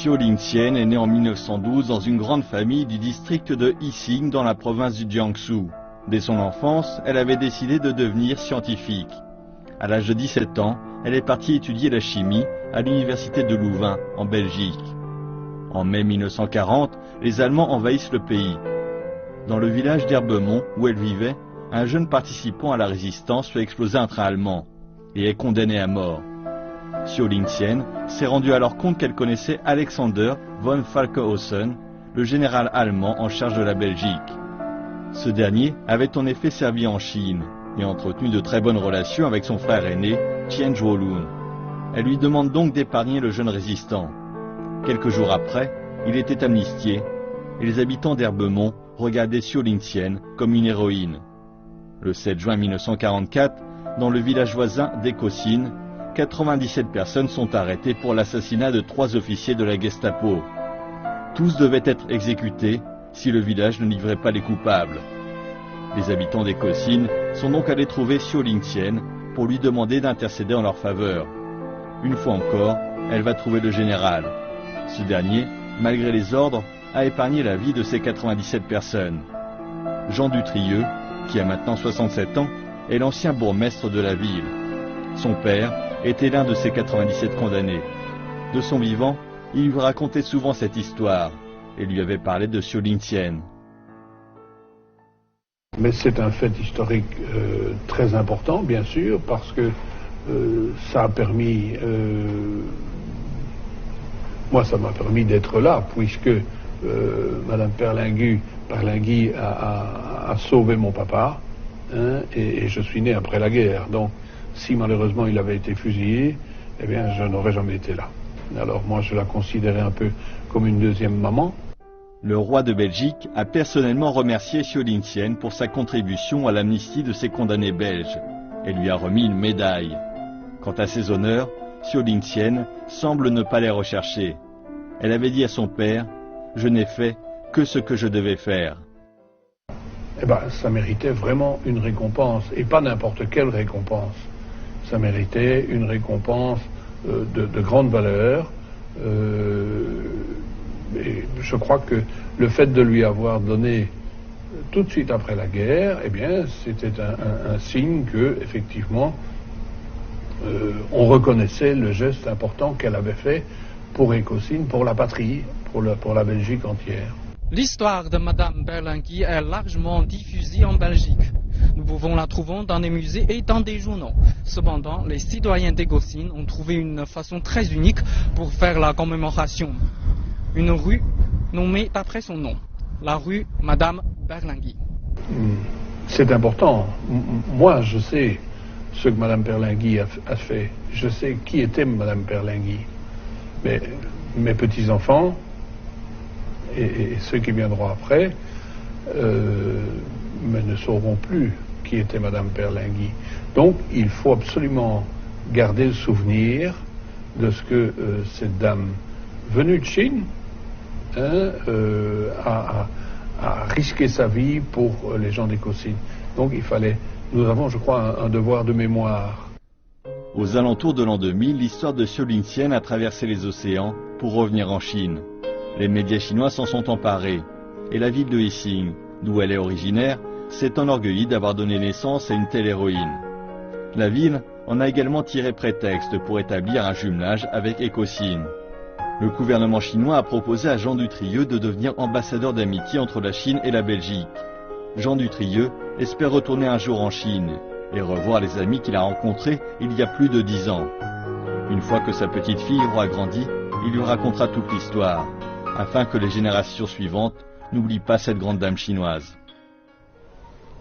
Xiao Lingqian est née en 1912 dans une grande famille du district de Yixing dans la province du Jiangsu. Dès son enfance, elle avait décidé de devenir scientifique. À l'âge de 17 ans, elle est partie étudier la chimie à l'université de Louvain, en Belgique. En mai 1940, les Allemands envahissent le pays. Dans le village d'Herbemont, où elle vivait, un jeune participant à la résistance fait exploser un train allemand et est condamné à mort. Xiao Lingqian s'est rendu alors compte qu'elle connaissait Alexander von Falkenhausen, le général allemand en charge de la Belgique. Ce dernier avait en effet servi en Chine et entretenu de très bonnes relations avec son frère aîné, Qian Zhuolun. Elle lui demande donc d'épargner le jeune résistant. Quelques jours après, il était amnistié et les habitants d'Herbemont regardaient Xiao Lingqian comme une héroïne. Le 7 juin 1944, dans le village voisin d'Ekosine, 97 personnes sont arrêtées pour l'assassinat de 3 officiers de la Gestapo. Tous devaient être exécutés si le village ne livrait pas les coupables. Les habitants d'Ekosine sont donc allés trouver Xiao Lingqian pour lui demander d'intercéder en leur faveur. Une fois encore, elle va trouver le général. Ce dernier, malgré les ordres, a épargné la vie de ces 97 personnes. Jean Dutrieux, qui a maintenant 67 ans, est l'ancien bourgmestre de la ville. Son père était l'un de ces 97 condamnés. De son vivant, il lui racontait souvent cette histoire et lui avait parlé de Xiao Lingqian. Mais c'est un fait historique très important, bien sûr, parce que ça a permis... moi, ça m'a permis d'être là, puisque Madame Berlinguy a sauvé mon papa, hein, et je suis né après la guerre. Donc, si malheureusement il avait été fusillé, eh bien, je n'aurais jamais été là. Alors moi, je la considérais un peu comme une deuxième maman. Le roi de Belgique a personnellement remercié Xiao Lingqian pour sa contribution à l'amnistie de ses condamnés belges et lui a remis une médaille. Quant à ses honneurs, Xiao Lingqian semble ne pas les rechercher. Elle avait dit à son père « Je n'ai fait que ce que je devais faire ». Eh bien, ça méritait vraiment une récompense, et pas n'importe quelle récompense. Ça méritait une récompense de grande valeur. Et je crois que le fait de lui avoir donné tout de suite après la guerre, eh bien, c'était un signe que, effectivement, on reconnaissait le geste important qu'elle avait fait pour Ekosine, pour la patrie, pour la Belgique entière. L'histoire de Madame Berlinguy est largement diffusée en Belgique. Nous pouvons la trouver dans des musées et dans des journaux. Cependant, les citoyens d'Ekosine ont trouvé une façon très unique pour faire la commémoration. Une rue nommée d'après son nom, la rue Madame Berlinguy. C'est important. Moi, je sais ce que Madame Berlinguy a fait. Je sais qui était Madame Berlinguy. Mais mes petits-enfants et ceux qui viendront après mais ne sauront plus qui était Madame Berlinguy. Donc, il faut absolument garder le souvenir de ce que cette dame venue de Chine a risqué sa vie pour les gens d'Ekosine. Donc, nous avons, je crois, un devoir de mémoire. Aux alentours de l'an 2000, l'histoire de Xiao Lingqian a traversé les océans pour revenir en Chine. Les médias chinois s'en sont emparés, et la ville de Yixing, d'où elle est originaire, s'est enorgueillie d'avoir donné naissance à une telle héroïne. La ville en a également tiré prétexte pour établir un jumelage avec Ekosine. Le gouvernement chinois a proposé à Jean Dutrieux de devenir ambassadeur d'amitié entre la Chine et la Belgique. Jean Dutrieux espère retourner un jour en Chine et revoir les amis qu'il a rencontrés il y a plus de 10 ans. Une fois que sa petite fille aura grandi, il lui racontera toute l'histoire, afin que les générations suivantes n'oublient pas cette grande dame chinoise.